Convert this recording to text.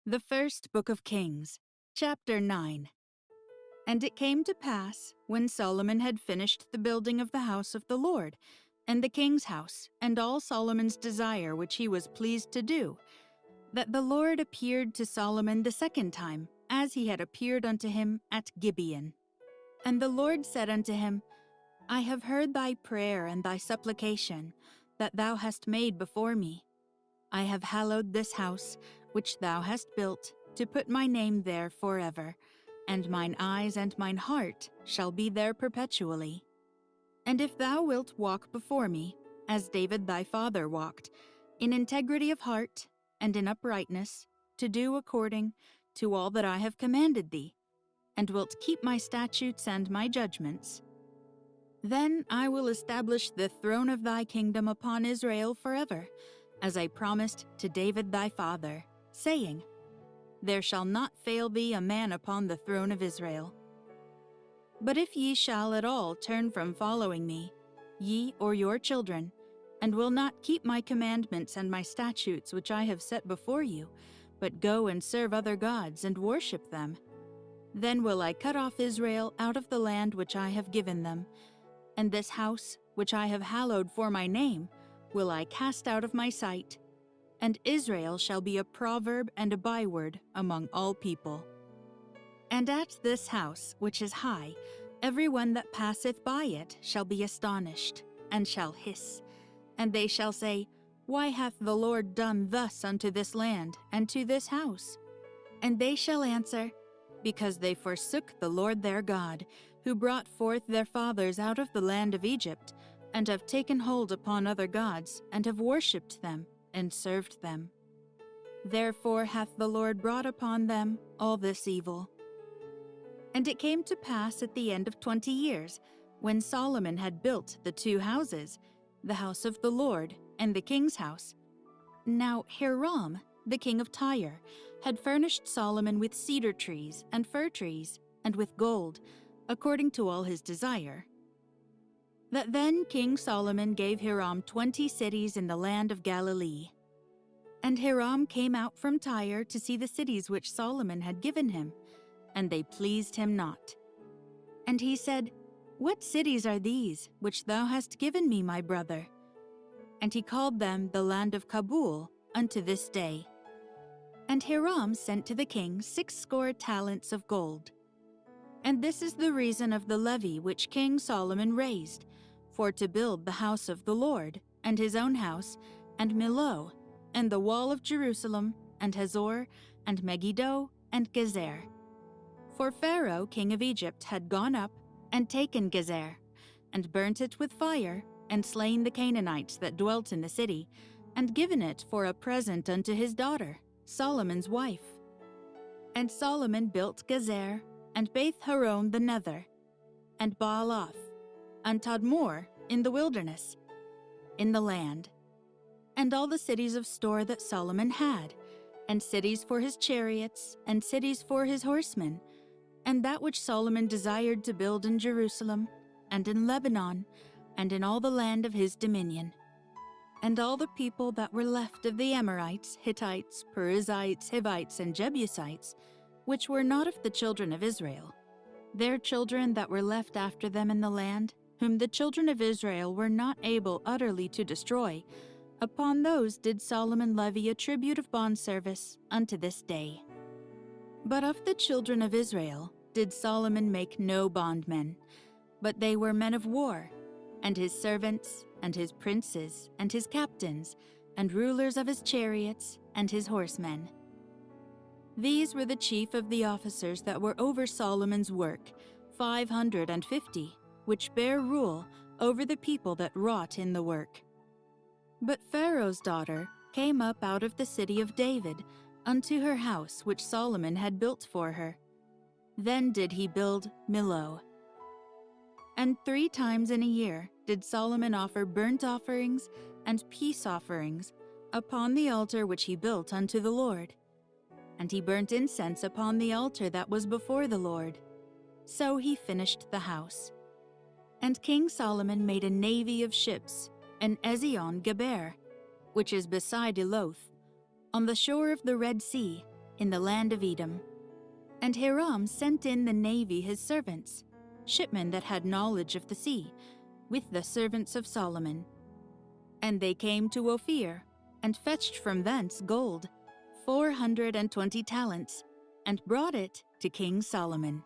The First Book of Kings, Chapter 9. And it came to pass, when Solomon had finished the building of the house of the Lord, and the king's house, and all Solomon's desire which he was pleased to do, that the Lord appeared to Solomon the second time, as he had appeared unto him at Gibeon. And the Lord said unto him, I have heard thy prayer and thy supplication, that thou hast made before me. I have hallowed this house, which thou hast built, to put my name there forever, and mine eyes and mine heart shall be there perpetually. And if thou wilt walk before me, as David thy father walked, in integrity of heart and in uprightness, to do according to all that I have commanded thee, and wilt keep my statutes and my judgments, then I will establish the throne of thy kingdom upon Israel forever, as I promised to David thy father, saying, There shall not fail thee a man upon the throne of Israel. But if ye shall at all turn from following me, ye or your children, and will not keep my commandments and my statutes which I have set before you, but go and serve other gods and worship them, then will I cut off Israel out of the land which I have given them, and this house, which I have hallowed for my name, will I cast out of my sight, and Israel shall be a proverb and a byword among all people. And at this house, which is high, every one that passeth by it shall be astonished, and shall hiss, and they shall say, Why hath the Lord done thus unto this land, and to this house? And they shall answer, Because they forsook the Lord their God, who brought forth their fathers out of the land of Egypt, and have taken hold upon other gods, and have worshipped them, and served them. Therefore hath the Lord brought upon them all this evil. And it came to pass at the end of 20 years, when Solomon had built the two houses, the house of the Lord, and the king's house. Now Hiram, the king of Tyre, had furnished Solomon with cedar trees and fir trees, and with gold, according to all his desire. That then King Solomon gave Hiram 20 cities in the land of Galilee. And Hiram came out from Tyre to see the cities which Solomon had given him, and they pleased him not. And he said, What cities are these which thou hast given me, my brother? And he called them the land of Kabul unto this day. And Hiram sent to the king 60 talents of gold. And this is the reason of the levy which King Solomon raised, for to build the house of the Lord, and his own house, and Millo, and the wall of Jerusalem, and Hazor, and Megiddo, and Gezer. For Pharaoh king of Egypt had gone up, and taken Gezer, and burnt it with fire, and slain the Canaanites that dwelt in the city, and given it for a present unto his daughter, Solomon's wife. And Solomon built Gezer, and Beth Horon the nether, and Baalath, and Tadmor in the wilderness, in the land, and all the cities of store that Solomon had, and cities for his chariots, and cities for his horsemen, and that which Solomon desired to build in Jerusalem, and in Lebanon, and in all the land of his dominion. And all the people that were left of the Amorites, Hittites, Perizzites, Hivites, and Jebusites, which were not of the children of Israel, their children that were left after them in the land, whom the children of Israel were not able utterly to destroy, upon those did Solomon levy a tribute of bondservice unto this day. But of the children of Israel did Solomon make no bondmen, but they were men of war, and his servants, and his princes, and his captains, and rulers of his chariots, and his horsemen. These were the chief of the officers that were over Solomon's work, 550, which bare rule over the people that wrought in the work. But Pharaoh's daughter came up out of the city of David unto her house which Solomon had built for her. Then did he build Millo. And 3 times in a year did Solomon offer burnt offerings and peace offerings upon the altar which he built unto the Lord. And he burnt incense upon the altar that was before the Lord. So he finished the house. And King Solomon made a navy of ships in Ezion Geber, which is beside Eloth, on the shore of the Red Sea, in the land of Edom. And Hiram sent in the navy his servants, shipmen that had knowledge of the sea, with the servants of Solomon. And they came to Ophir, and fetched from thence gold, 420 talents, and brought it to King Solomon.